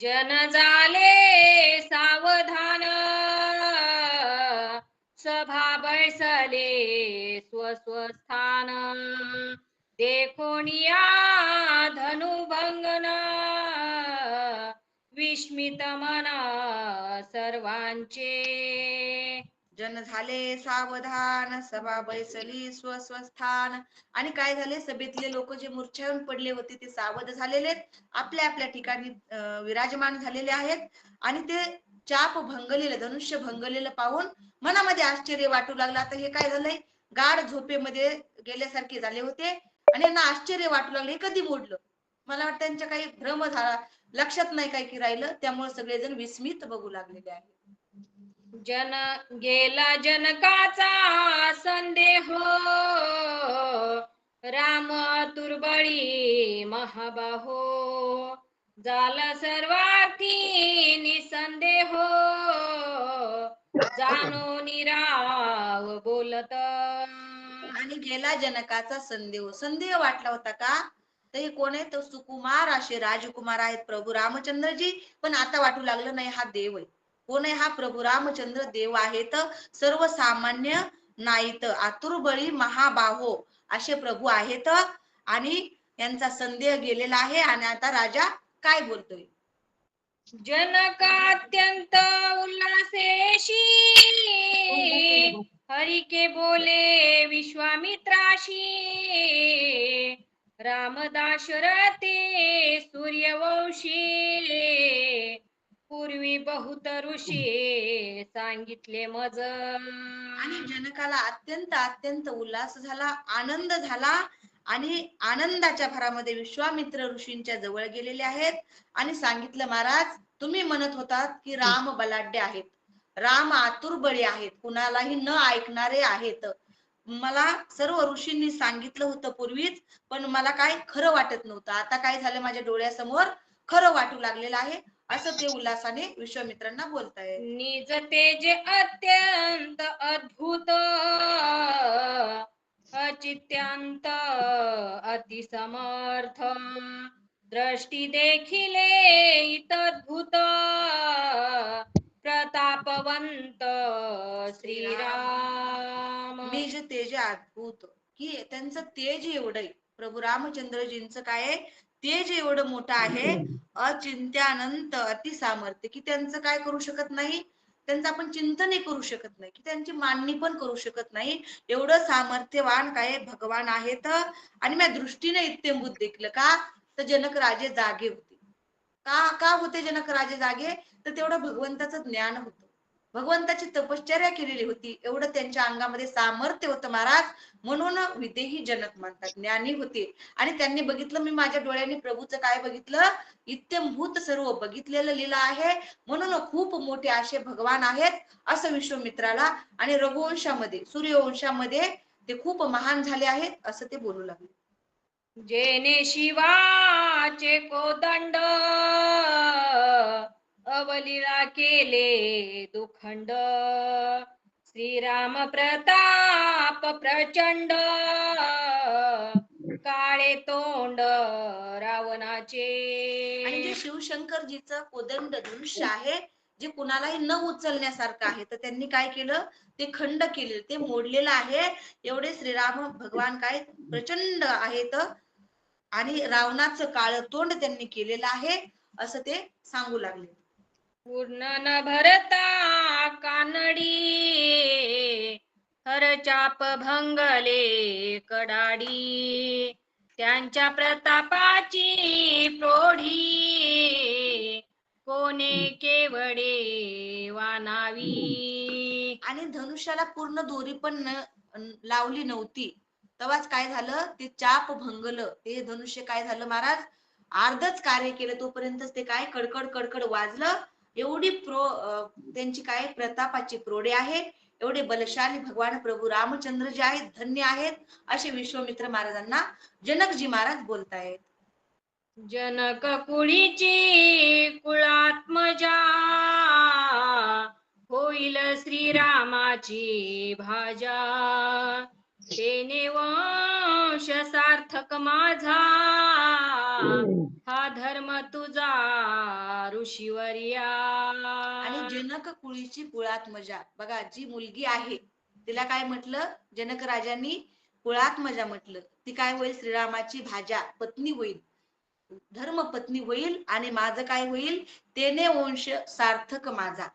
जन झाले सावधान, सभा बैसले स्वस्वस्थान. देखोनिया धनुभंगन, विस्मित मना सर्वांचे. जन झाले सावधान, सभा बैसली स्वस्वस्थान. आणि काय झाले, सभेतले लोक जे मूर्छेहून पडले होते ते सावध झालेले, आपल्या आपल्या ठिकाणी विराजमान झालेले आहेत. आणि ते चाप भंगलेलं, धनुष्य भंगलेलं पाहून मनामध्ये आश्चर्य वाटू लागलं. आता हे काय झालंय, गाढ झोपेमध्ये गेल्यासारखे झाले होते आणि यांना आश्चर्य वाटू लागले, कधी मोडलं. मला वाटतं त्यांच्या काही भ्रम झाला, लक्षात नाही काय की राहिलं, त्यामुळे सगळेजण विस्मित बघू लागलेले आहेत. जन गेला जनकाचा संदेह, राम तुर्बळी महाबाहो. झाला सर्वार्थी निसंदेह, जाणो निराव बोलत. आणि गेला जनकाचा संदेह. संदेह वाटला होता का, तर हे कोण आहे, तर सुकुमार असे राजकुमार आहेत प्रभू रामचंद्रजी. पण आता वाटू लागलं नाही हा देव आहे. कोण आहे हा, प्रभू रामचंद्र देव आहेत, सर्वसामान्य नाहीत, आतुरबळी महाबाहो असे प्रभू आहेत. आणि यांचा संदेह गेलेला आहे. आणि आता राजा काय बोलतोय, जनकात्यंत उल्लासेशी, हरि के बोले विश्वामित्राशी. रामदाशरथे सूर्यवंशी, पूर्वी बहुत ऋषी सांगितले मज. आणि जनकाला अत्यंत अत्यंत उल्हास झाला, आनंद झाला. आणि आनंदाच्या भरामध्ये विश्वामित्र ऋषींच्या जवळ गेलेले आहेत आणि सांगितलं, महाराज तुम्ही म्हणत होतात की राम बलाढ्य आहेत, राम आतुरबळी आहेत, कुणालाही न ऐकणारे आहेत. मला सर्व ऋषींनी सांगितलं होतं पूर्वीच, पण मला काय खरं वाटत नव्हतं. आता काय झालं, माझ्या डोळ्यासमोर खरं वाटू लागलेलं आहे, असं ते उल्हासाने विश्वामित्रांना बोलताय. निज तेज अत्यंत अद्भुत, अचित्यांत अतिसमर्थ. दृष्टी देखिले इतद्भुत, प्रतापवंत श्रीराम. निज तेज अद्भुत, की त्यांचं तेज एवढं आहे, प्रभू रामचंद्रजींचं काय आहे, तेज एवढं मोठं आहे, अचिंत्यानंत अतिसामर्थ्य, की त्यांचं काय करू शकत नाही, त्यांचं आपण चिंतनही करू शकत नाही, की त्यांची मांडणी पण करू शकत नाही, एवढं सामर्थ्यवान काय भगवान आहेत. आणि माझ्या दृष्टीने इत्यंभूत देखील का, तर जनक राजे जागे होते. का का होते जनक राजे जागे, तर तेवढं भगवंताचं ज्ञान होतं, भगवंताची तपश्चर्या केलेली होती, एवढं त्यांच्या अंगामध्ये सामर्थ्य होतं महाराज. म्हणून विदेही जनक म्हणतात, ज्ञानी होते. आणि त्यांनी बघितलं, मी माझ्या डोळ्यांनी प्रभूचं काय बघितलं, इत्यंभूत सर्व बघितलेलं लिहिलं आहे, म्हणून खूप मोठे असे भगवान आहेत असं विश्वामित्राला. आणि रघुवंशामध्ये सूर्यवंशामध्ये ते खूप महान झाले आहेत असं ते बोलू लागले. जेने शिवाचे कोदंड, अवलीला केले दुखंड. श्रीराम प्रताप प्रचंड, काळे तोंड रावणाचे. आणि जे शिवशंकरजीचं कोदंड धनुष्य आहे, जे कुणालाही न उचलण्यासारखं आहे, तर त्यांनी काय केलं, ते खंड केले, ते मोडलेलं आहे. एवढे श्रीराम भगवान काय प्रचंड आहेत. आणि रावणाचं काळ तोंड त्यांनी केलेलं आहे असं ते सांगू लागले. पूर्ण न भरता कानडी, हर चाप भंगले कडाडी. त्यांच्या प्रतापाची प्रौढी, कोणे केवडे वानावी. आणि धनुष्याला पूर्ण दोरी पण लावली नव्हती, तेव्हाच काय झालं, ते चाप भंगलं, ते धनुष्य काय झालं महाराज, अर्धच कार्य केलं, तोपर्यंतच ते काय कडकड कडकड वाजलं. एवढी त्यांची काय प्रतापाची प्रोढे आहे, एवढे बलशाली भगवान प्रभू रामचंद्र जे आहेत धन्य आहेत, असे विश्वामित्र महाराजांना जनकजी महाराज बोलतायत. जनक कुळीची कुळात्मजा, होईल श्रीरामाची भाजा. तेने वंश सार्थक माझा, हा धर्म तुझा ऋषीवर्या. आणि जनक कुळीची कुळात मजा. बघा, जी मुलगी आहे तिला काय म्हटलं जनक राजांनी? कुळात मजा म्हटलं. ती काय होईल? श्रीरामाची भाजा पत्नी होईल, धर्मपत्नी होईल. आणि माझं काय होईल? तेने वंश सार्थक माझा.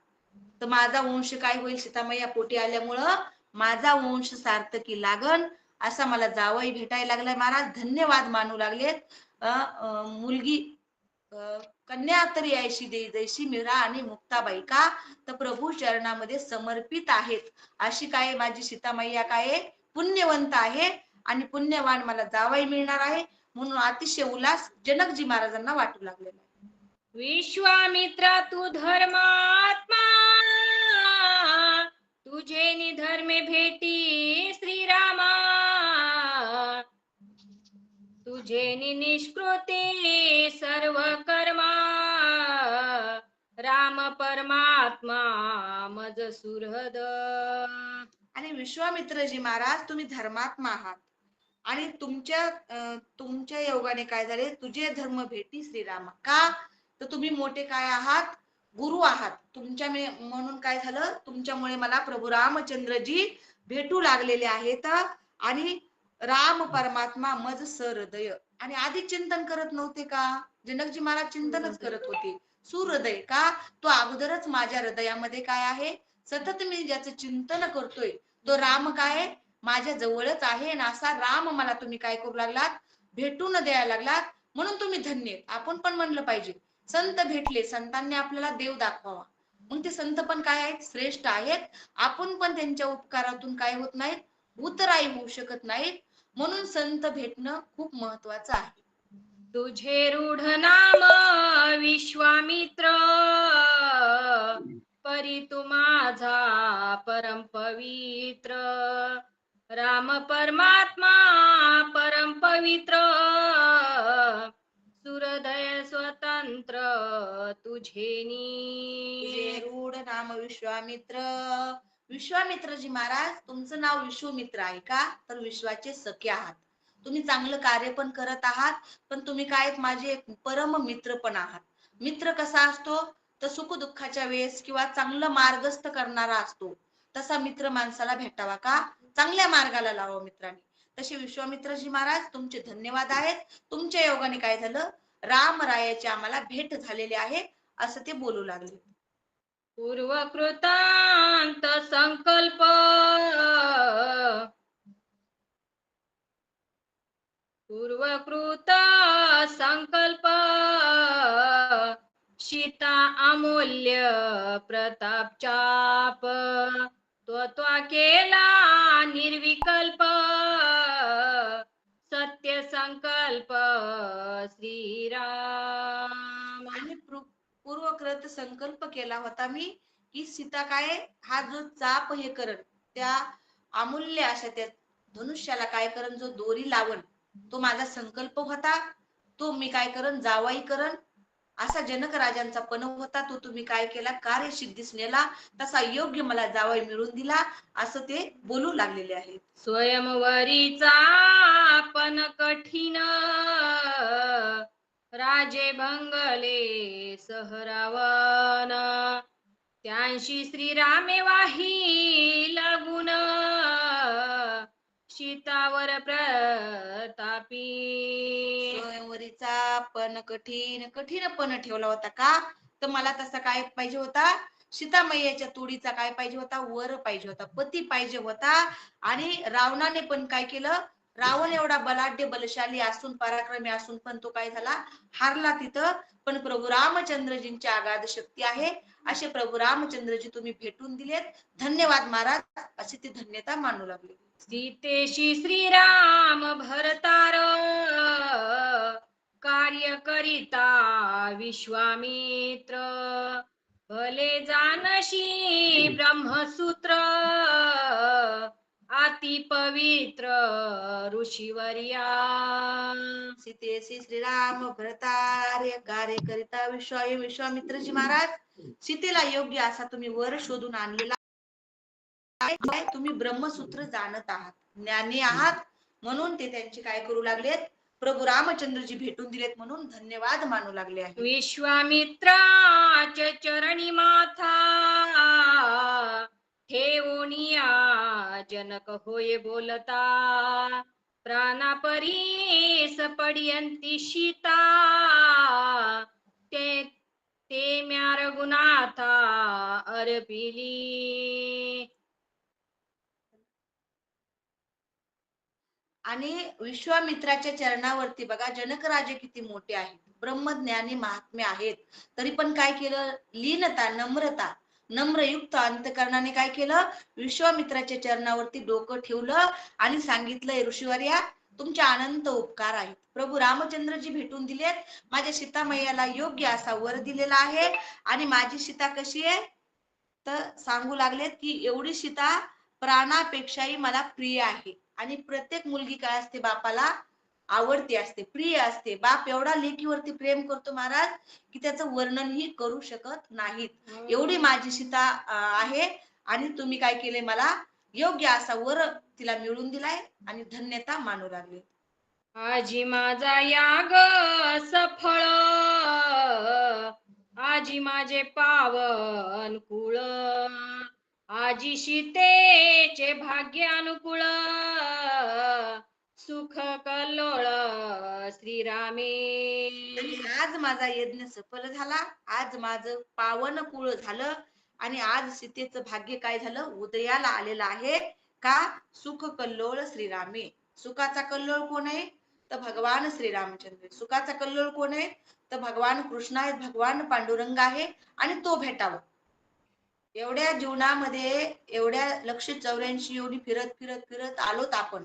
तर माझा वंश काय होईल? सीतामाया पोटी आल्यामुळं माझा वंश सार्थकी लागन, असा मला जावई भेटायला लागलाय. महाराज धन्यवाद मानू लागलेत. मुलगी कन्या तरी ऐशी दे जैशी मीरा आणि मुक्ताबाई. का? तर प्रभू चरणामध्ये समर्पित आहेत. अशी काय माझी सीतामाया काय पुण्यवंत आहे आणि पुण्यवान मला जावई मिळणार आहे. म्हणून अतिशय उल्हास जनकजी महाराजांना वाटू लागलेला आहे. विश्वामित्रा तू धर्मात्मा, तुझे निधर्मे भेटी श्रीरामा. तुझे निष्कृती सर्व कर्मा, राम परमात्मा मज सुहृद. आणि विश्वामित्रजी महाराज तुम्ही धर्मात्मा आहात आणि तुमच्या योगाने काय झाले? तुझे धर्म भेटी श्रीरामा. का? तर तुम्ही मोठे काय आहात? गुरु आहात. म्हणून काय झालं? तुमच्यामुळे मला प्रभू रामचंद्रजी भेटू लागलेले आहेत. आणि राम परमात्मा मज सहृदय. आणि आधी चिंतन करत नव्हते का? जनकजी महाराज चिंतनच करत होते. सुहृदय. का? तो अगोदरच माझ्या हृदयामध्ये काय आहे? सतत मी ज्याचं चिंतन करतोय तो राम काय माझ्या जवळच आहे. आणि असा राम मला तुम्ही काय करू लागलात? भेटून द्यायला लागलात. म्हणून तुम्ही धन्य. आपण पण म्हणलं पाहिजे संत भेटले, संतांनी आपल्याला देव दाखवावा. मग ते संत पण काय आहेत? श्रेष्ठ आहेत. आपण पण त्यांच्या उपकारातून काय होत नाहीत? उतराई होऊ शकत नाहीत. म्हणून संत भेटणं खूप महत्वाचं आहे. तुझे रूढ नाम विश्वामित्र, परी तू माझा परम पवित्र. राम परमात्मा परम पवित्र, सुरदय स्वतंत्र तुझेनी. रूढ नाम विश्वामित्र. विश्वामित्रजी महाराज तुमचं नाव विश्वमित्र आहे. का? तर विश्वाचे सखे आहात. तुम्ही चांगलं कार्य पण करत आहात, पण तुम्ही काय माझे एक परम मित्र पण आहात. मित्र कसा असतो? तर सुख दुःखाच्या वेळेस किंवा चांगलं मार्गस्थ करणारा असतो. तसा मित्र माणसाला भेटावा. का? चांगल्या मार्गाला लावा मित्रांनी. तसे विश्वामित्रजी महाराज तुमचे धन्यवाद आहेत. तुमच्या योगाने काय झालं? रामरायाची आम्हाला भेट झालेली आहे, असं ते बोलू लागले. पूर्वकृतांत संकल्प, पूर्वकृत संकल्प, सीता अमूल्य प्रताप चाप. त्वा केला निर्विकल्प, सत्य संकल्प श्रीराम. आणि पूर्वकृत संकल्प केला होता मी की सीता काय हा जो चाप हे करण, त्या अमूल्य अशा त्या धनुष्याला काय करण, जो दोरी लावण, तो माझा संकल्प होता. तो मी काय करण? जावाई करण. असा जनक राजांचा पण होता. तो तुम्ही काय केला? कार्यसिद्धीस नेला. तसा योग्य मला जावाई मिळून दिला, असं ते बोलू लागलेले आहेत. स्वयंवरीचा पण कठीण, राजे भंगले सहरावन. त्यांशी श्रीरामे वाही लागून, सीतावर प्रतापी. स्वयंवरीचा पण कठीण पण ठेवला होता. का? तर मला तसा काय पाहिजे होता? सीतामय्याच्या तोडीचा काय पाहिजे होता? वर पाहिजे होता, पती पाहिजे होता. आणि रावणाने पण काय केलं? रावण एवढा बलाढ्य बलशाली असून, पराक्रमी असून पण तो काय झाला? हारला तिथं. पण प्रभू रामचंद्रजींची आगाध शक्ती आहे. असे प्रभू रामचंद्रजी तुम्ही भेटून दिलेत. धन्यवाद महाराज, अशी ती धन्यता मानू लागली. सीतेशी श्रीराम भरतार, कार्य करिता विश्वामित्र. भले जानशी ब्रह्मसूत्र, अति पवित्र ऋषीवर्या. सीतेशी श्रीराम भरतार्य कार्य करिता विश्वामित्रजी महाराज, सीतेला योग्य असा तुम्ही वर शोधून आणलेला. तुम्ही ब्रह्मसूत्र जाणत आहात, ज्ञानी आहात. म्हणून ते त्यांची काय करू लागलेत? प्रभू रामचंद्रजी भेटून दिलेत म्हणून धन्यवाद मानू लागले आहे. विश्वामित्राचे चरणी माथा ठेवोनिया जनक होय बोलता प्राणापरीस पडियंती सीता ते म्या रघुनाथा अर्पिली. आणि विश्वामित्राच्या चरणावरती बघा जनक राजे किती मोठे आहेत, ब्रह्मज्ञानी महात्मे आहेत, तरी पण काय केलं, लीनता नम्रता नम्रयुक्त अंतकरणाने काय केलं, विश्वामित्राच्या चरणावरती डोकं ठेवलं आणि सांगितलंय ऋषीवर्या तुमचे अनंत उपकार आहेत. प्रभू रामचंद्रजी भेटून दिलेत, माझ्या सीता मैयाला योग्य असा वर दिलेला आहे. आणि माझी सीता कशी आहे तर सांगू लागलेत की एवढी सीता प्राणापेक्षाही मला प्रिय आहे. आणि प्रत्येक मुलगी काय असते, बापाला आवडती असते, प्रिय असते. बाप एवढा लेकीवरती प्रेम करतो महाराज की त्याचं वर्णनही करू शकत नाहीत. एवढी माझी सीता आहे. आणि तुम्ही काय केले, मला योग्य असा वर तिला मिळून दिलाय आणि धन्यता मानू लागले. आजी माझा याग सफळ आजी माझे पावन कुळ आजी सीतेचे भाग्य अनुकूळ सुख कल्लोळ श्रीरामे. आज माझा यज्ञ सफल झाला, आज माझं पावन कुळ झालं आणि आज सीतेचं भाग्य काय झालं, उदयाला आलेलं आहे. का, सुख कल्लोळ श्रीरामे. सुखाचा कल्लोळ कोण आहे तर भगवान श्रीरामचंद्र. सुखाचा कल्लोळ कोण आहे तर भगवान कृष्ण आहेत, भगवान पांडुरंग आहे. आणि तो भेटावा. एवढ्या जीवनामध्ये एवढ्या 184 एवढी फिरत फिरत फिरत आलोत आपण,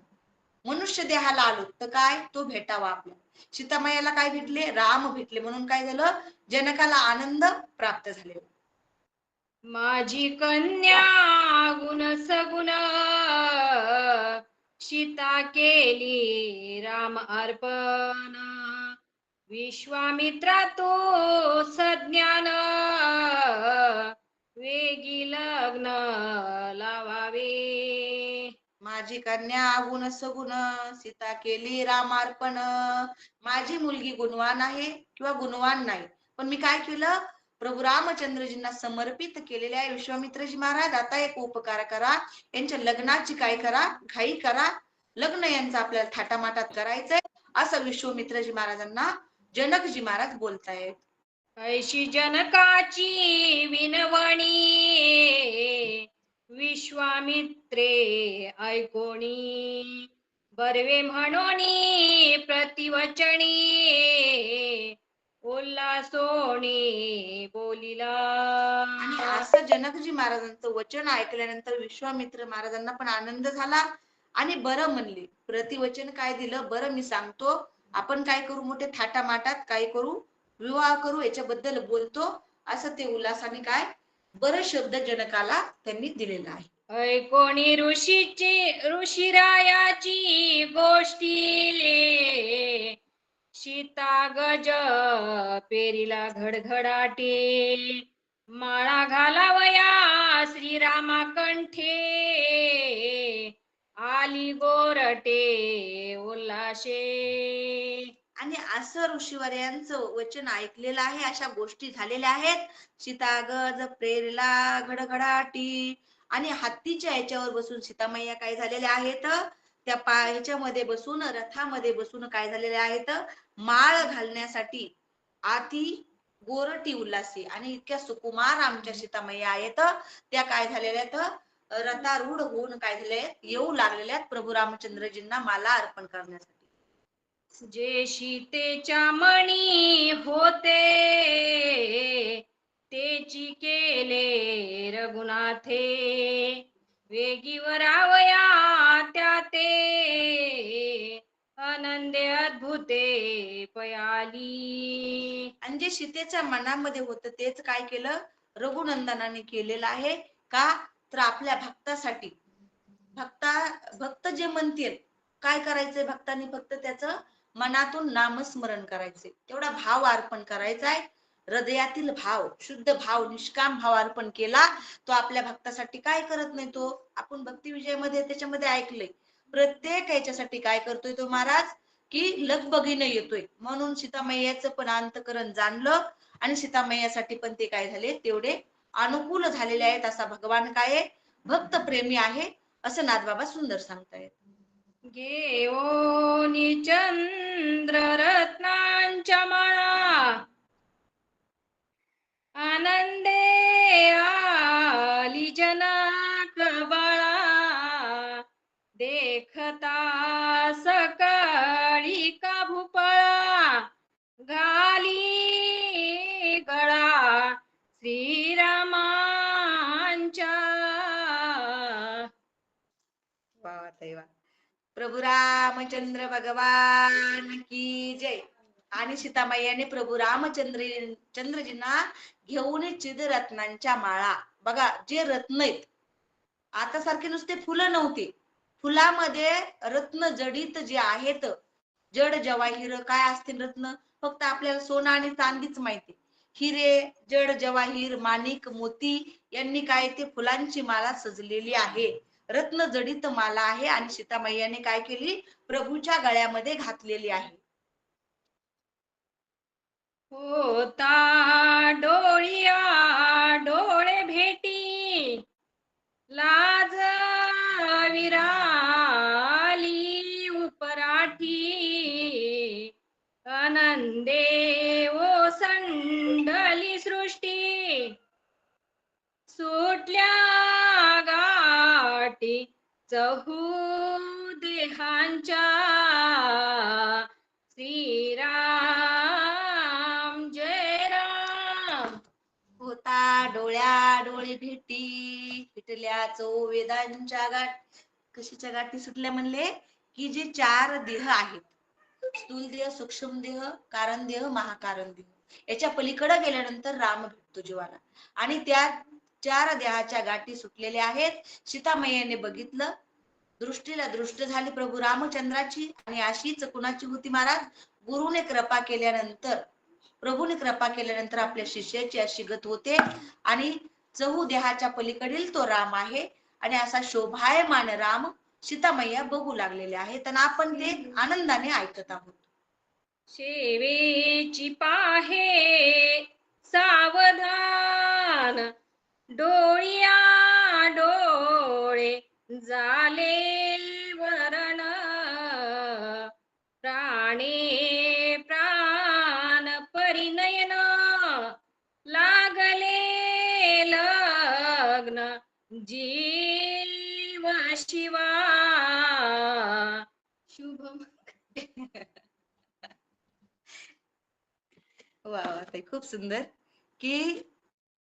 मनुष्य देहाला आलो तर काय, तो भेटावा आपल्याला. सीतामायाला काय भेटले, राम भेटले, म्हणून काय झालं, जनकाला आनंद प्राप्त झाले. माझी कन्या गुण सगुण सीता केली राम अर्पण विश्वामित्रा तो सज्ञान वेगी लग्न लावावे. माझी कन्या गुण सगुण सीता केली रामार्पण. माझी मुलगी गुणवान आहे किंवा गुणवान नाही, पण मी काय केलं, प्रभू रामचंद्रजींना समर्पित केलेले आहे. विश्वामित्रजी महाराज आता एक उपकार करा, यांच्या लग्नाची काय करा, घाई करा, लग्न यांचं आपल्याला थाटामाटात करायचंय, असं विश्वामित्रजी महाराजांना जनकजी महाराज बोलतायत. ऐशी जनकाची विनवणी विश्वामित्रे ऐकोणी बर्वे म्हणोनी प्रतिवचनी उल्हासोनी बोलिला. आणि असं जनकजी महाराजांचं वचन ऐकल्यानंतर विश्वामित्र महाराजांना पण आनंद झाला आणि बरं म्हणले. प्रतिवचन काय दिलं, बरं मी सांगतो, आपण काय करू, मोठे थाटामाटात काय करू, विवाह करू, याच्याबद्दल बोलतो, असं ते उल्हासाने काय बरं शब्द जनकाला त्यांनी दिलेला आहे. ऐकोणी ऋषिरायाची गोष्टी सीता गज पेरीला घडघडाटे माळा घालावया श्रीरामा कंठे आली गोरटे उल्हाशे. आणि असं ऋषीवर्यांचं वचन ऐकलेलं आहे, अशा गोष्टी झालेल्या आहेत. सीतागज प्रेरला घडघडाटी आणि हत्तीच्या याच्यावर बसून सीतामैया काय झालेल्या आहेत, त्या ह्याच्यामध्ये बसून, रथामध्ये बसून काय झालेल्या आहेत, माळ घालण्यासाठी आती गोरटी उल्हासी. आणि इतक्या सुकुमार आमच्या सीतामैया आहेत, त्या काय झालेल्या आहेत, रथारूढ होऊन काय झाले, येऊ लागलेल्या प्रभू रामचंद्रजींना माला अर्पण करण्यासाठी. जे सीतेच्या मणी होते तेची केले रघुनाथे वेगीवरावया त्या ते आनंदे अद्भुते पयाली. आणि जे सीतेच्या मनामध्ये होतं तेच काय केलं, रघुनंदनाने केलेलं आहे. का तर आपल्या भक्तासाठी, भक्त जे म्हणतील काय करायचंय, भक्तांनी फक्त त्याचं मनातून नामस्मरण करायचे, तेवढा भाव अर्पण करायचा आहे. हृदयातील भाव, शुद्ध भाव, निष्काम भाव अर्पण केला, तो आपल्या भक्तासाठी काय करत नाही. तो आपण भक्ती विजयामध्ये त्याच्यामध्ये ऐकलंय, प्रत्येक याच्यासाठी काय करतोय तो महाराज, की लगबगीने येतोय. म्हणून सीतामय्याचं पण अंतकरण जाणलं आणि सीतामय्यासाठी पण ते काय झाले तेवढे अनुकूल झालेले आहेत. असा भगवान काय आहे, भक्त प्रेमी आहे, असं नाथबाबा सुंदर सांगतायत. घेऊनी चंद्ररत्नांच्या माळा आनंदे आली जनक बाळा देखता सकाळी का भूपळा घाली गळा श्रीरामांच्या. वा वा ताई वा. प्रभू रामचंद्र भगवान की जय. आणि सीतामाईने प्रभू चंद्रजींना घेऊन चिदरत्नांच्या माळा. बघा जे रत्न आहेत, आता सारखे नुसते फुलं नव्हते, फुलामध्ये रत्न जडित जे आहेत, जड जवाहीर काय असतील रत्न, फक्त आपल्याला सोनं आणि चांदीच माहिती. हिरे, जड जवाहीर, माणिक, मोती यांनी काय ते फुलांची माला सजलेली आहे, रत्न जडित माला आहे. आणि सीतामैयाने काय केली, प्रभूच्या गळ्यामध्ये घातलेली आहे. होता डोळिया डोळे भेटी लाज विराली उपराठी आनंदे ओसंडली सृष्टी सुटल्या गाठी चहू देहांच्या श्रीराम जय राम. होता डोळ्या डोळे भेटी फिटल्या चो वेदांच्या गाठ. कशाच्या गाठी सुटल्या म्हणले, की जे चार देह आहेत, स्थूल देह, सूक्ष्म देह, कारण देह, महाकारण देह, याच्या पलीकडे गेल्यानंतर राम भेटतो जीवाला. आणि त्या चार देहाच्या गाठी सुटलेल्या आहेत. सीतामैयाने बघितलं, दृष्टीला दृष्ट झाली प्रभू रामचंद्राची. आणि अशीच कुणाची होती महाराज, गुरुने कृपा केल्यानंतर, प्रभूने कृपा केल्यानंतर आपल्या शिष्याची अशी गत होते. आणि चहू देहाच्या पलीकडील तो राम आहे. आणि असा शोभायमान राम सीतामैया बघू लागलेले आहेत, आणि आपण ते आनंदाने ऐकत आहोत. शेवेची पाहे सावधान डोळिया डोळे झाले वरण प्राणे प्राण परिनयन लागले लग्न जीव शिवा शुभम. वा वा ताई, खूप सुंदर. की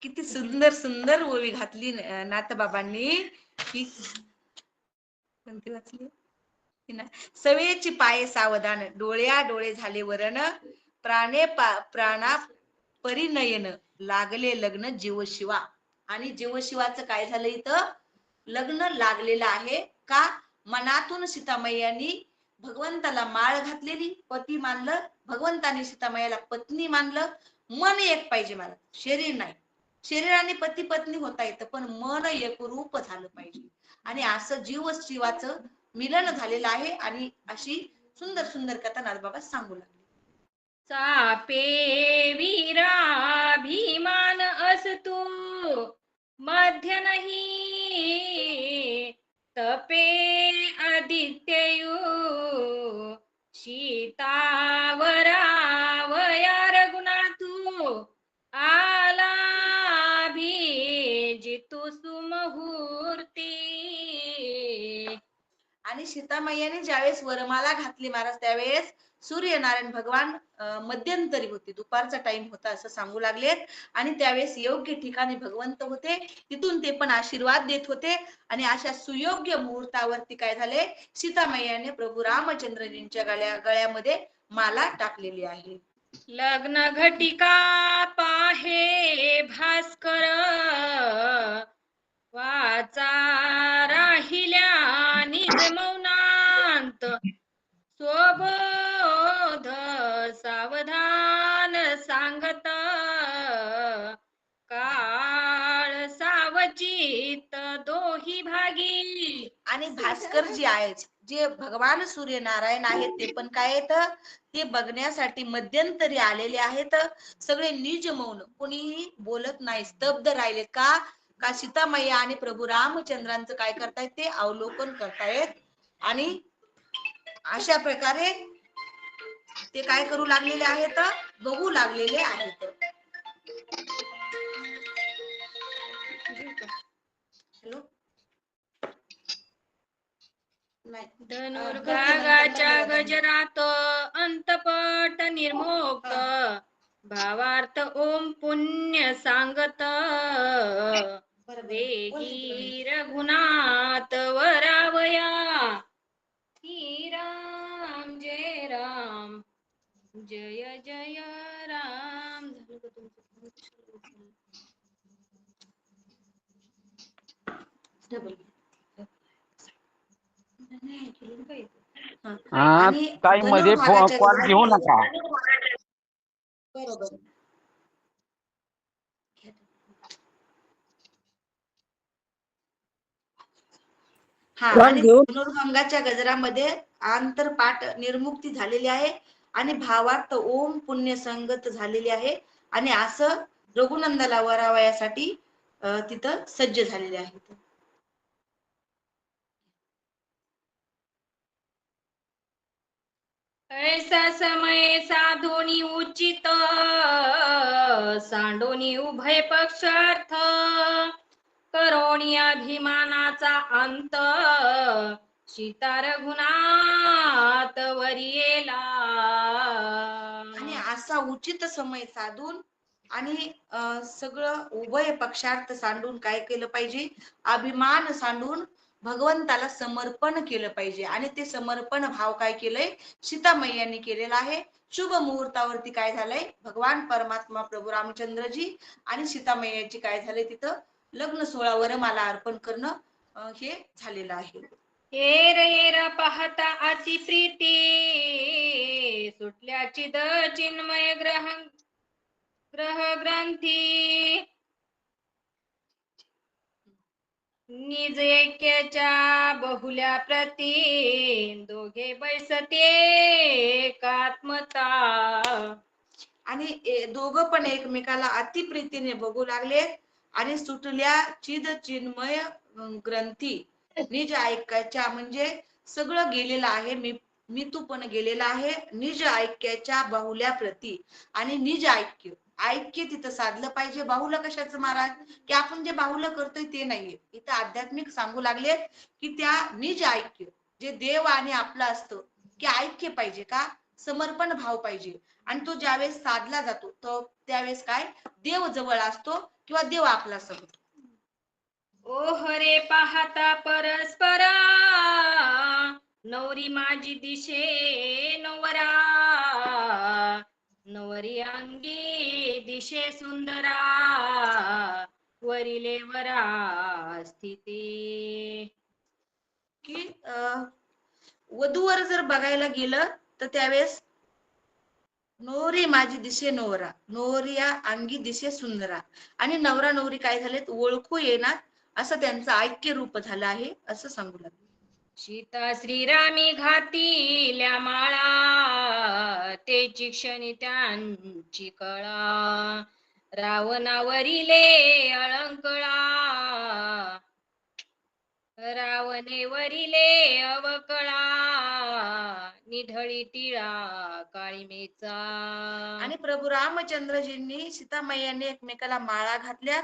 किती सुंदर सुंदर ओवी घातली नाथबाबांनी. की कोणती वाचली, सवेची पाये सावधान डोळ्या डोळे झाले वरण प्राणा परिनयन लागले लग्न जीवशिवा. आणि जीवशिवाचं काय झालं इथं, लग्न लागलेलं आहे. का, मनातून सीतामैयानी भगवंताला माळ घातलेली, पती मानलं, भगवंताने सीतामैयाला पत्नी मानलं. मन एक पाहिजे मला, शरीर नाही. शरीराने पती पत्नी होता येतं, पण मन एक रूप झालं पाहिजे. आणि असं जीव शिवाचं मिलन झालेलं आहे. आणि अशी सुंदर सुंदर कथा नाथबाबा सांगू लागले. चापे वीराभिमान असतु मध्य नाही तपे आदित्ययु सीतावरावया रघुनाथू आला जितू सुमुहूर्ती. आणि सीतामैयाने ज्यावेळेस वरमाला घातली महाराज, त्यावेळेस सूर्यनारायण भगवान मध्यंतरी होते, दुपारचा टाइम होता असं सांगू लागलेत. आणि त्यावेळेस योग्य ठिकाणी भगवंत होते, तिथून ते पण आशीर्वाद देत होते. आणि अशा सुयोग्य मुहूर्तावरती काय झाले, सीतामैयाने प्रभू रामचंद्रजींच्या गळ्यामध्ये माला टाकलेली आहे. लग्न घटिका पाहे भास्कर वाचा राहिल्या निज मौनांत स्वबोध सावधान सांगत काळ सावचित दोही भागी. आणि भास्कर जी आहेत, जे भगवान सूर्यनारायण आहेत ते पण काय आहेत, ते बघण्यासाठी मध्यंतरी आलेले आहेत. सगळे निज मौन, कोणीही बोलत नाही, स्तब्ध राहिले. का का सीतामैया आणि प्रभू रामचंद्रांचं काय करतायत, ते अवलोकन करतायत. आणि अशा प्रकारे ते काय करू लागलेले आहेत, बघू लागलेले आहेत. हॅलो, धनुर्भागाच्या गजरात अंतपट निर्मोक्त, भावार्थ ओम पुण्य सांगत, वेगी रघुनाथ वरावया, ही राम जय राम जय जय राम. झालं का तुमचं? आणि ताई मध्ये कॉल घेऊ नका. बरोबर. हा, आणि धनुर्भंगाच्या गजरामध्ये आंतरपाठ निर्मुक्ती झालेली आहे आणि भावार्थ ओम पुण्य संगत झालेली आहे. आणि असं रघुनंदाला वरावयासाठी तिथं सज्ज झालेले आहेत. ऐसा समय साधोनी उचित, सांडोनी उभय पक्षार्थ, करोणी अभिमानाचा अंत, सीता रघुनाथ वरियेला. आणि असा उचित समय साधून आणि सगळं उभय पक्षार्थ सांडून काय केलं पाहिजे, अभिमान सांडून भगवंताला समर्पण केलं पाहिजे. आणि ते समर्पण भाव काय केलंय, सीतामैयांनी केलेला आहे. शुभ मुहूर्तावरती काय झालंय, भगवान परमात्मा प्रभू रामचंद्रजी आणि सीतामैयाची काय झालंय, तिथं लग्न सोहळा वरमाला अर्पण करणं हे झालेलं आहे. हेर हेर पाहता अति प्रीती, सुटल्या चिद चिन्मय ग्रह ग्रंथी, निज ऐक्याच्या बहुल्या प्रती, दोघे बैसते एकात्मता. आणि दोघं पण एकमेकाला अतिप्रीतीने बघू लागले. आणि सुटल्या चिद चिन्मय ग्रंथी, निज ऐक्याच्या म्हणजे सगळं गेलेलं आहे, मी तू पण गेलेला आहे. निज ऐक्याच्या बाहुल्या प्रती, आणि निज ऐक्य ऐक्य तिथं साधलं पाहिजे. बाहुलं कशाचं महाराज, की आपण जे बाहुलं करतोय ते नाहीये. इथं आध्यात्मिक सांगू लागले की त्या निज ऐक्य जे देव आणि आपलं असतं, की ऐक्य पाहिजे. का समर्पण भाव पाहिजे. आणि तो ज्यावेळेस साधला जातो तो त्यावेळेस काय देव जवळ असतो किंवा देव आपला समजतो. ओ हरे पाहता परस्परा, नवरी माझी दिशे नवरा, नवरी अंगी दिशे सुंदरा, वरिले वरा स्थिती. की वधूवर जर बघायला गेलं तर त्यावेळेस नवरी माझी दिशे नवरा, नवरिया अंगी दिशे सुंदरा, आणि नवरा नवरी काय झालेत ओळखू येणार असं त्यांचं ऐक्य रूप झालं आहे असं सांगू लागले. सीता श्रीरामी घातिल्या माळा, तेची क्षणी त्यांची कळा, रावणावरिले अलंकळा, रावणे वरिले अवकळा, निढळी टिळा काळीमेचा. आणि प्रभू रामचंद्रजींनी सीतामैयांनी एकमेकाला माळा घातल्या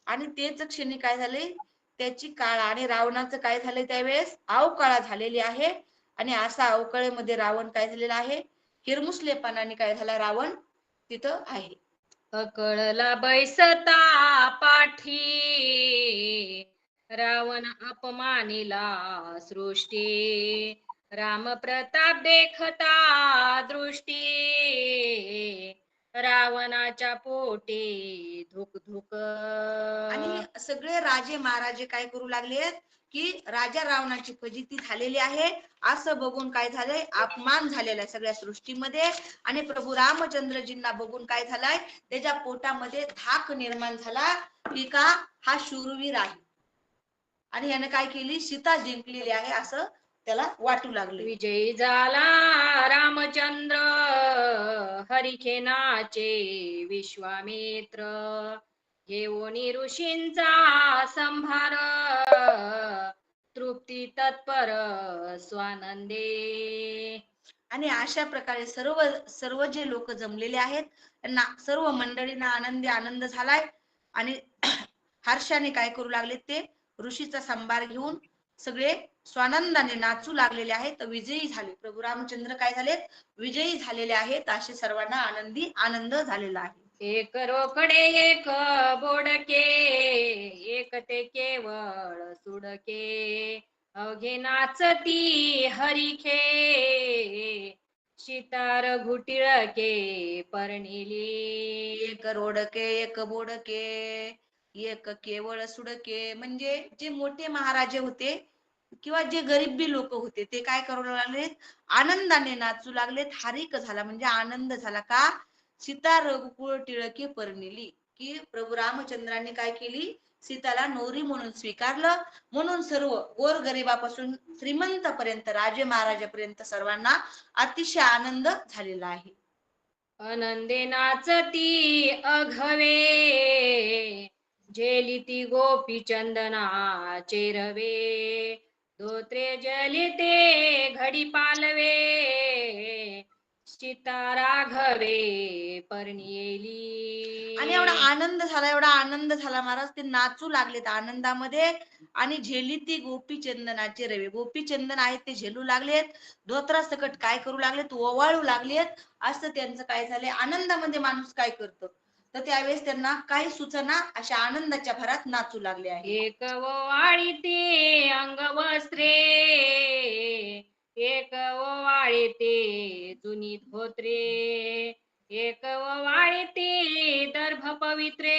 आणि तेच क्षणी काय झाले त्याची काळ, आणि रावणाचं काय झालंय त्यावेळेस अवकाळा झालेली आहे. आणि असा अवकाळेमध्ये रावण काय झालेला आहे, हिरमुसलेपणाने काय झाला रावण तिथं आहे. अकळला बैसता पाठी, रावण अपमानिला सृष्टी, राम प्रताप देखता दृष्टी, रावणाच्या पोटी धुक धुक. आणि सगळे राजे महाराजे काय करू लागले की राजा रावणाची फजिती झालेली आहे असं बघून काय झालंय अपमान झालेला आहे सगळ्या सृष्टीमध्ये. आणि प्रभू रामचंद्रजींना बघून काय झालंय त्याच्या पोटामध्ये धाक निर्माण झाला की का हा शूरवीर आहे आणि याने काय केली सीता जिंकलेली आहे असं त्याला वाटू लागले. विजयी झाला रामचंद्र हरिखेनाचे विश्वामित्र, घेऊन ऋषींचा संभार तृप्ती तत्पर स्वानंदे. आणि अशा प्रकारे सर्व सर्व जे लोक जमलेले आहेत त्यांना सर्व मंडळींना आनंद झालाय आणि हर्षाने काय करू लागले, ते ऋषीचा संभार घेऊन सगळे स्वानंदाने नाचू लागलेले आहेत, विजयी झाले. प्रभू रामचंद्र काय झाले, विजयी झालेले आहेत. असे सर्वांना आनंद झालेला आहे. एक रोकडे एक बोडके, एक ते केवळ सुडके, अवघे नाचती हरिखे, शितार घुटिळके पर्णिली. एक रोडके एक बोडके एक केवळ सुडके, म्हणजे जे मोठे महाराजे होते किंवा जे गरीबी लोक होते ते काय करू लागलेत, आनंदाने नाचू लागलेत. हारिक झाला म्हणजे आनंद झाला. का? सीता रघुकुळ टिळके पर्णिली, की प्रभू रामचंद्रांनी काय केली, सीताला नवरी म्हणून स्वीकारलं. म्हणून सर्व गोरगरिबापासून श्रीमंतापर्यंत राजे महाराजापर्यंत सर्वांना अतिशय आनंद झालेला आहे. आनंदे नाचती अघवे, झेलिती गोपी चंदना चेरवे, धोत्रे जलिते घडी पालवे, सीता राघवे पर्णिली. आणि एवढा आनंद झाला महाराज, ते नाचू लागलेत आनंदामध्ये. आणि झेलिती गोपी चंदनाचे रवे, गोपी चंदन आहेत ते झेलू लागलेत. धोत्रा सकट काय करू लागलेत, ओवाळू लागलेत. असं त्यांचं काय झालंय, आनंदामध्ये माणूस काय करतो, तर त्यावेळेस त्यांना काही सुचना, अशा आनंदाच्या भरात नाचू लागले आहे. एक ओवाळीते अंगवस्त्रे, एक ओवाळीते जुनी धोत्रे, एक ओवाळीते दर्भ पवित्रे,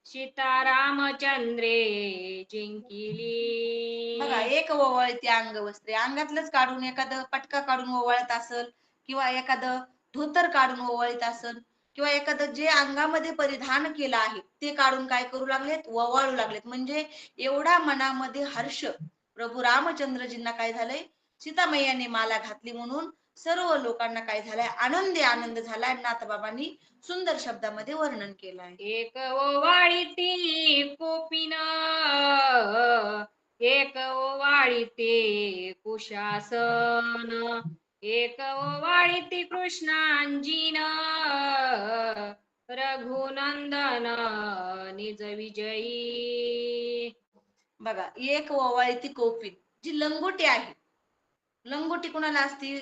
सीता रामचंद्रे जिंकिली. बघा, एक ओवाळते अंगवस्त्रे, अंगातलंच काढून एखादं पटका काढून ओवाळत असल, किंवा एखादं धोतर काढून ओवाळत असल, किंवा एखादं जे अंगामध्ये परिधान केलं आहे ते काढून काय करू लागलेत, ओवाळू लागलेत. म्हणजे एवढा मनामध्ये हर्ष प्रभू रामचंद्रजींना काय झालंय, सीतामैयाने माला घातली म्हणून सर्व लोकांना काय झालंय, आनंद झालाय. नाथबाबांनी सुंदर शब्दामध्ये वर्णन केलं आहे. एक ओवाळीती कोपिन, एक ओवाळीते कुशासन, एक ओवाळीती कृष्णांजीन, रघुनंदन निज विजयी. बघा, एक ओवाळीती कौपिन, जी लंगोटी आहे, लंगोटी कोणाला असती,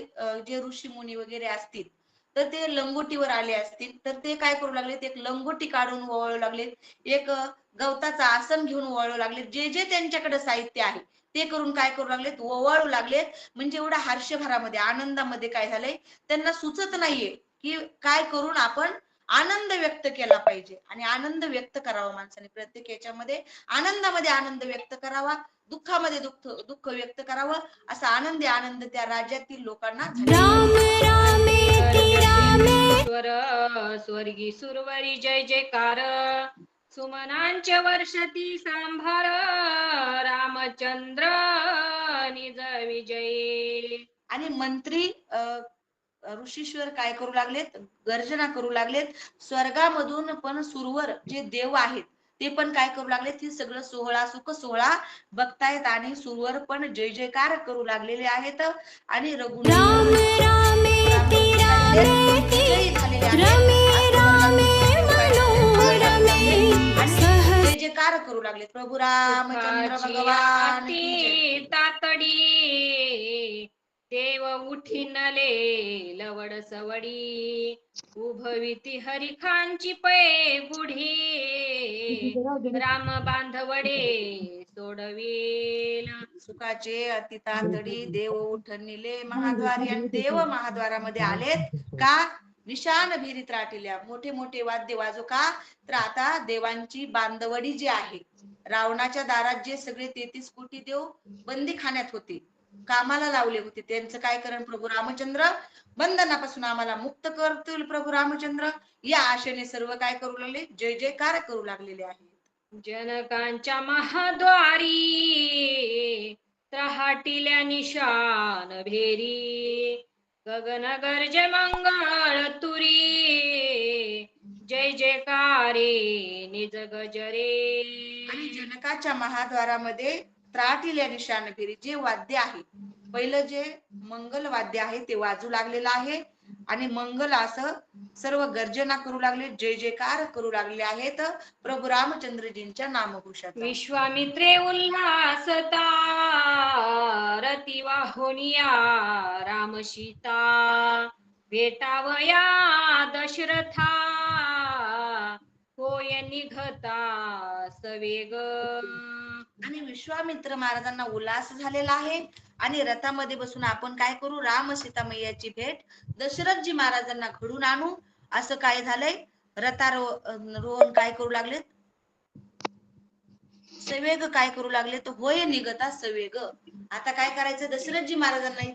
जे ऋषी मुनी वगैरे असतील तर ते लंगोटीवर आले असतील, तर ते काय करू लागले, एक लंगोटी काढून ओवाळू लागले, एक गवताचं आसन घेऊन ओवाळू लागले. जे जे त्यांच्याकडे साहित्य आहे ते करून काय करू लागलेत, ओवाळू लागलेत. म्हणजे एवढ्या हर्षभरामध्ये आनंदामध्ये काय झालंय, त्यांना सुचत नाहीये की काय करून आपण आनंद व्यक्त केला पाहिजे. आणि आनंद व्यक्त करावा माणसाने, प्रत्येक याच्यामध्ये आनंदामध्ये आनंद व्यक्त करावा, दुःखामध्ये दुःख व्यक्त करावं. असा आनंद त्या राज्यातील लोकांना स्वर्गी सुरवरी जय जयकार, सुमनांच्या वर्षती सांभार, रामचंद्र निज विजयी. आणि मंत्री ऋषीश्वर काय करू लागलेत, गर्जना करू लागलेत. स्वर्गामधून पण सुरवर जे देव आहेत ते पण काय करू लागले, ती सगळं सोहळा, सुख सोहळा बघतायत. आणि सुरवर पण जय जयकार करू लागलेले आहेत. आणि जय जयकार करू लागले. प्रभू रामचंद्र भगवान तातडी, देव उठिनले लवड सवडी, उभविती हरिखांची पै गुढी, राम बांधवडे सोडवेल. सुखाचे अति तातडी देव उठनिले महाद्वारी. आणि देव महाद्वारामध्ये आलेत का, निशान भिरीत राटिल्या, मोठे मोठे वाद्य वाजो. का तर आता देवांची बांधवडी जी आहे, रावणाच्या दारात जे सगळे 33 कोटी देव बंदी खाण्यात होते, कामाला लावले होते, त्यांचं काय करण प्रभू रामचंद्र बंधनापासून आम्हाला मुक्त करतील. प्रभू रामचंद्र या आशेने सर्व काय करू लागले, जय जयकार करू लागलेले आहेत. जनकांच्या महाद्वारी त्राहाटिल्या निशान भेरी गगन गर्ज मंगळ तुरी जय जयकारे निज गजरे. आणि जनकाच्या महाद्वारामध्ये त्राटील या निशाण फेरी जे वाद्य आहे, पहिलं जे मंगल वाद्य आहे ते वाजू लागलेलं आहे आणि मंगल असं सर्व गर्जना करू लागले, जय जयकार करू लागले आहेत प्रभू रामचंद्रजींच्या नामघोषाचा. विश्वामित्रे उल्हासता रती वाहुनिया राम सीता भेटावया दशरथा होय निघता सवेग. आणि विश्वामित्र महाराजांना उल्हास झालेला आहे आणि रथामध्ये बसून आपण काय करू, राम सीता मैयाची भेट दशरथजी महाराजांना घडून आणू असं काय झालंय, रथारोहण काय करू लागले, सवेग काय करू लागले, तर होय निघता सवेग. आता काय करायचं, दशरथजी महाराजांना ही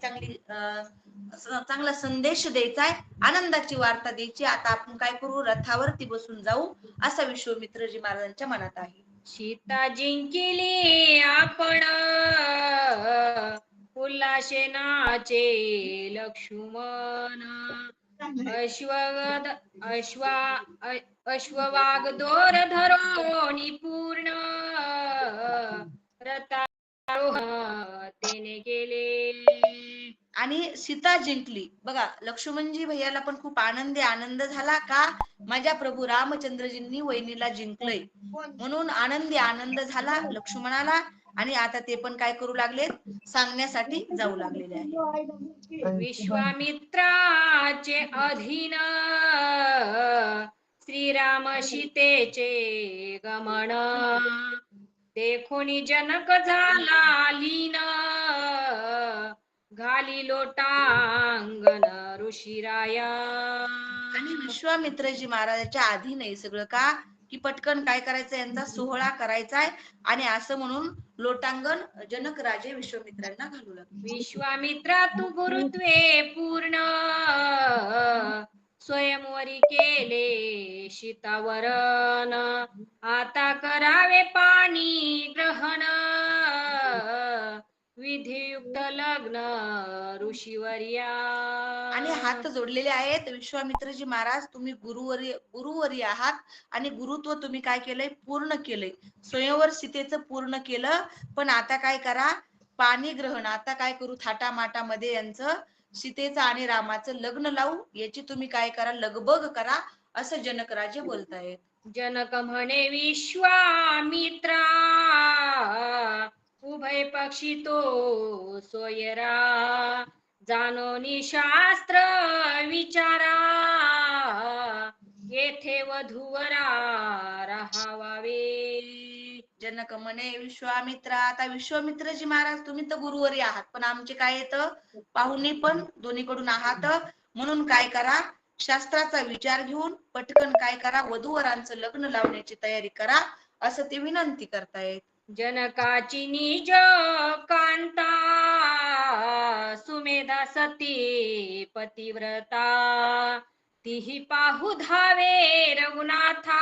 चांगला संदेश द्यायचा आहे, आनंदाची वार्ता द्यायची. आता आपण काय करू, रथावरती बसून जाऊ असा विश्वामित्रजी महाराजांच्या मनात आहे. सीता जिंकिली आपण उल्हासे नाचे लक्ष्मण अश्ववाग दोर धरोनी पूर्ण रथारोहण तेने केले. आणि सीता जिंकली. बघा लक्ष्मणजी भैयाला पण खूप आनंद झाला का, माझ्या प्रभू रामचंद्रजींनी वहिनीला जिंकलंय म्हणून आनंद झाला लक्ष्मणाला. आणि आता ते पण काय करू लागले, सांगण्यासाठी जाऊ लागलेले आहे. विश्वामित्राचे अधीन श्रीराम सीतेचे गमन देखोनी जनक झाला लीन घाली लोटांगण ऋषिराया. आणि विश्वामित्रजी महाराजाच्या आधी नाही सगळं का, की पटकन काय करायचं, यांचा सोहळा करायचा आहे आणि असं म्हणून लोटांगण जनक राजे विश्वामित्रांना घालू लागले. विश्वामित्रा तू गुरुत्वे पूर्ण स्वयंवरी केले सीतावरण आता करावे पाणी ग्रहण विधियुक्त लग्न ऋषीवर्या. आणि हात जोडलेले आहेत. विश्वामित्रजी महाराज तुम्ही गुरुवरी आहात आणि गुरुत्व तुम्ही काय केलंय, पूर्ण केलंय. स्वयंवर सीतेचं पूर्ण केलं, पण आता काय करा, पाणी ग्रहण आता काय करू, थाटामाटामध्ये यांचं सीतेचं आणि रामाचं लग्न लावू, याची तुम्ही काय करा, लगबग करा असं जनकराजे बोलतायत. जनक म्हणे विश्वामित्रा उभय पक्षी तो सोयरा जानोनी शास्त्र विचारा येथे वधूवरा राहावावे. जनक म्हणे विश्वामित्रा, आता विश्वामित्रजी महाराज तुम्ही तर गुरुवरी आहात, पण आमचे काय येतं, पाहुणे पण दोन्हीकडून आहात, म्हणून काय करा, शास्त्राचा विचार घेऊन पटकन काय करा, वधूवरांचं लग्न लावण्याची तयारी करा असं ते विनंती करतायत. जनकाची निज कांता सुमेधा सती पतिव्रता तीही पाहू धावे रघुनाथा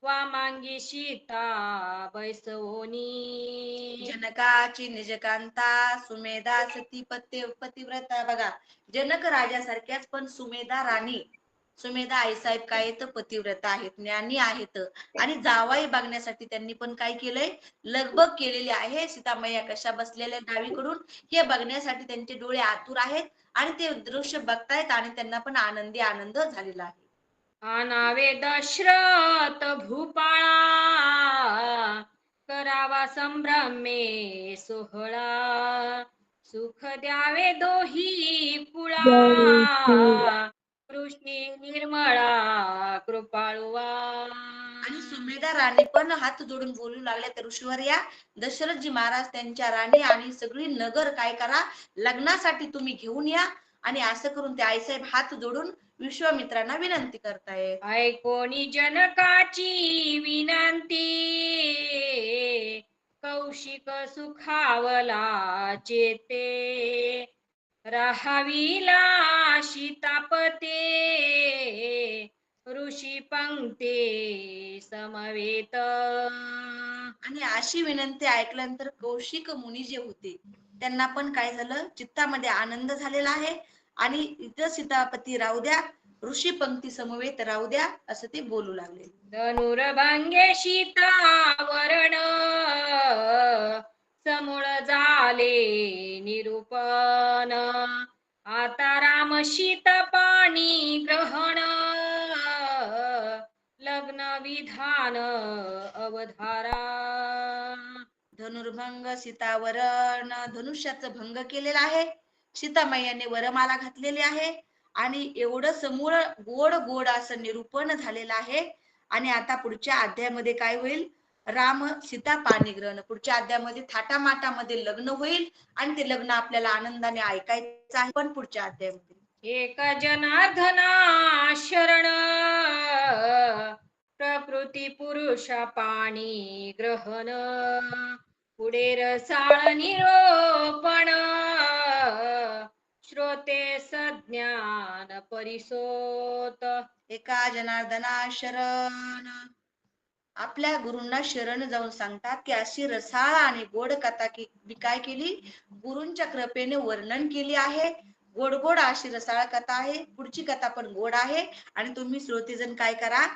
वामांगी सीता बैसवोनी. जनकाची निजकांता सुमेधा सती पतिव्रता. बघा जनक राजासारख्याच पण सुमेधा राणी, सुमेधा आईसाहेब काय आहेत, पतिव्रता आहेत, ज्ञानी आहेत आणि जावाई बघण्यासाठी त्यांनी पण काय केलंय, लगबग केलेली आहे. सीतामैया कशा बसलेल्या डावीकडून हे बघण्यासाठी त्यांचे डोळे आतुर आहेत आणि ते दृश्य बघतायत आणि त्यांना पण आनंद झालेला आहे. आनावे दशरथ भूपाळा करावा संभ्रमे सोहळा सुख द्यावे दोही कुळा कृष्णी निर्मळा कृपाळुवा. आणि सुमेधा राणी पण हात जोडून बोलू लागल्या त्या ऋषीवर्या, दशरथजी महाराज त्यांच्या राणी आणि सगळी नगर काय करा, लग्नासाठी तुम्ही घेऊन या. आणि असं करून ते आईसाहेब हात जोडून विश्वामित्रांना विनंती करतायत. ऐकोनी जनकाची विनंती कौशिक सुखावला चेते राहावीला सीतापते ऋषी पंक्ती समवेत. आणि अशी विनंती ऐकल्यानंतर कौशिक मुनी जे होते त्यांना पण काय झालं, चित्तामध्ये आनंद झालेला आहे आणि इथं सीतापती राहू द्या, ऋषी पंक्ती समवेत राहू द्या असं ते बोलू लागले. धनुर्भंगे सीतावरण समूळ झाले निरूपण आता राम सीता पाणी ग्रहण लग्न विधान अवधारा. धनुर्भंग सीतावरण, धनुष्याचं भंग केलेला आहे, सीतामायाने वरमाला घातलेली आहे आणि एवढं समूळ गोड गोड असं निरूपण झालेलं आहे. आणि आता पुढच्या अध्यायामध्ये काय होईल, राम सीता पाणीग्रहण, पुढच्या अध्यायामध्ये थाटामाटामध्ये लग्न होईल आणि ते लग्न आपल्याला आनंदाने ऐकायचं आहे पण पुढच्या अध्यायामध्ये. एक जनार्दना शरण प्रकृती पुरुषा पाणी ग्रहण पुढे रसाळ निरोपण श्रोते सज्ञान परिसोत. एका जनार्दना शरण, आपल्या गुरूंना शरण जाऊन सांगतात की अशी रसाळ आणि गोड कथा मी काय केली, गुरूंच्या कृपेने वर्णन केली आहे. गोड गोड अशी रसाळ कथा आहे, पुढची कथा पण गोड आहे आणि तुम्ही श्रोतेजन काय करा,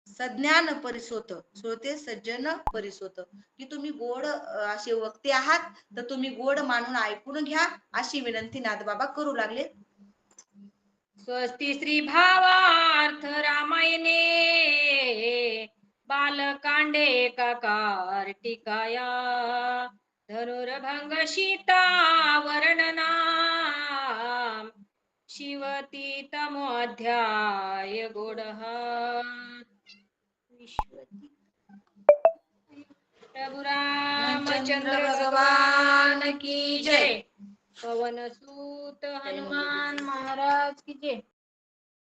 सज्ञान परिसोत, श्रोते सज्जन परिसोत, की तुम्ही गोड असे वक्ते आहात तर तुम्ही गोड मानून ऐकून घ्या अशी विनंती नाथबाबा करू लागले. स्वस्ति श्री भावार्थ रामायणे बालकांडे एकाकार टीकाया धनुर्भंग सीता वर्णना शिवती तमोध्याय गोडहा. प्रभु रामचंद्र भगवान की जय. पवन सूत हनुमान महाराज की जय.